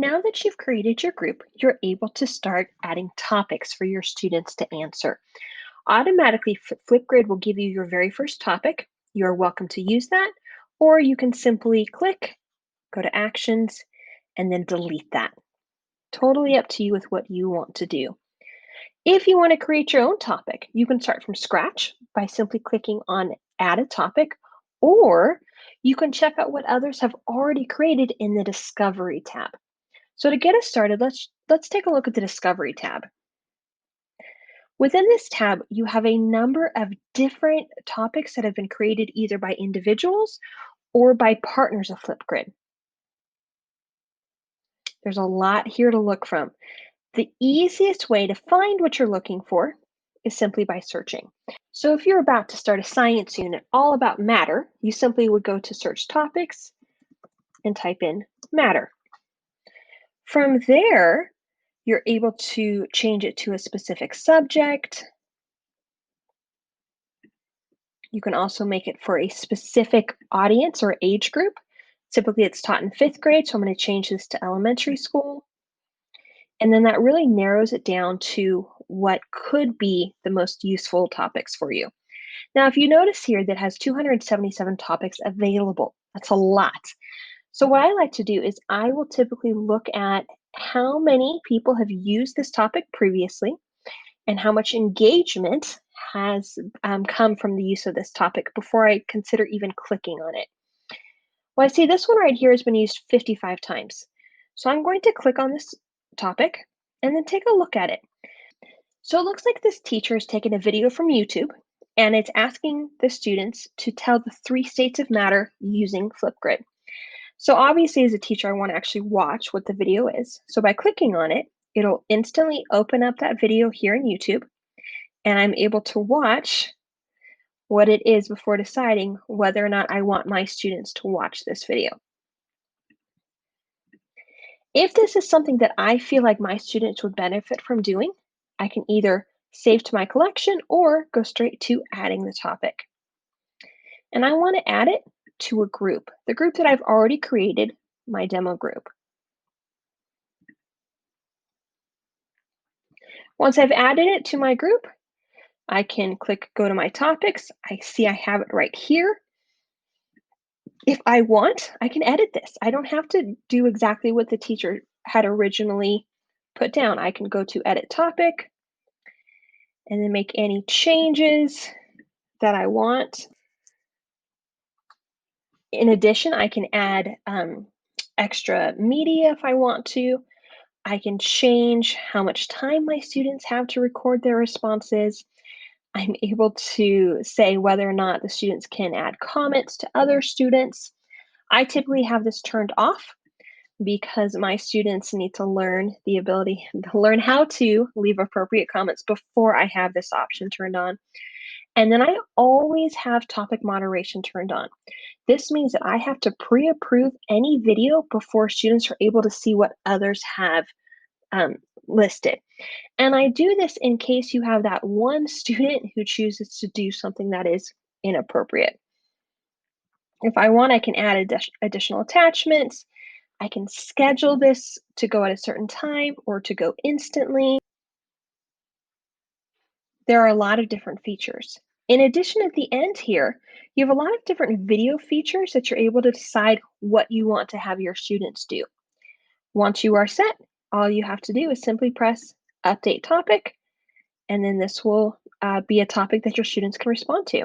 Now that you've created your group, you're able to start adding topics for your students to answer. Automatically, Flipgrid will give you your very first topic. You're welcome to use that, or you can simply click, go to Actions, and then delete that. Totally up to you with what you want to do. If you want to create your own topic, you can start from scratch by simply clicking on Add a Topic, or you can check out what others have already created in the Discovery tab. So to get us started, let's take a look at the Discovery tab. Within this tab, you have a number of different topics that have been created either by individuals or by partners of Flipgrid. There's a lot here to look from. The easiest way to find what you're looking for is simply by searching. So if you're about to start a science unit all about matter, you simply would go to Search Topics and type in matter. From there, you're able to change it to a specific subject. You can also make it for a specific audience or age group. Typically, it's taught in 5th grade, so I'm going to change this to elementary school. And then that really narrows it down to what could be the most useful topics for you. Now, if you notice here, that has 277 topics available. That's a lot. So what I like to do is I will typically look at how many people have used this topic previously and how much engagement has come from the use of this topic before I consider even clicking on it. Well, I see this one right here has been used 55 times. So I'm going to click on this topic and then take a look at it. So it looks like this teacher has taken a video from YouTube and it's asking the students to tell the 3 states of matter using Flipgrid. So obviously as a teacher, I want to actually watch what the video is. So by clicking on it, it'll instantly open up that video here in YouTube and I'm able to watch what it is before deciding whether or not I want my students to watch this video. If this is something that I feel like my students would benefit from doing, I can either save to my collection or go straight to adding the topic. And I want to add it to a group, the group that I've already created, my demo group. Once I've added it to my group, I can click go to my topics. I see I have it right here. If I want, I can edit this. I don't have to do exactly what the teacher had originally put down. I can go to edit topic and then make any changes that I want. In addition, I can add extra media if I want to. I can change how much time my students have to record their responses. I'm able to say whether or not the students can add comments to other students. I typically have this turned off because my students need to learn the ability to learn how to leave appropriate comments before I have this option turned on. And then I always have topic moderation turned on. This means that I have to pre-approve any video before students are able to see what others have listed. And I do this in case you have that one student who chooses to do something that is inappropriate. If I want, I can add additional attachments. I can schedule this to go at a certain time or to go instantly. There are a lot of different features. In addition, at the end here, you have a lot of different video features that you're able to decide what you want to have your students do. Once you are set, all you have to do is simply press Update Topic, and then this will be a topic that your students can respond to.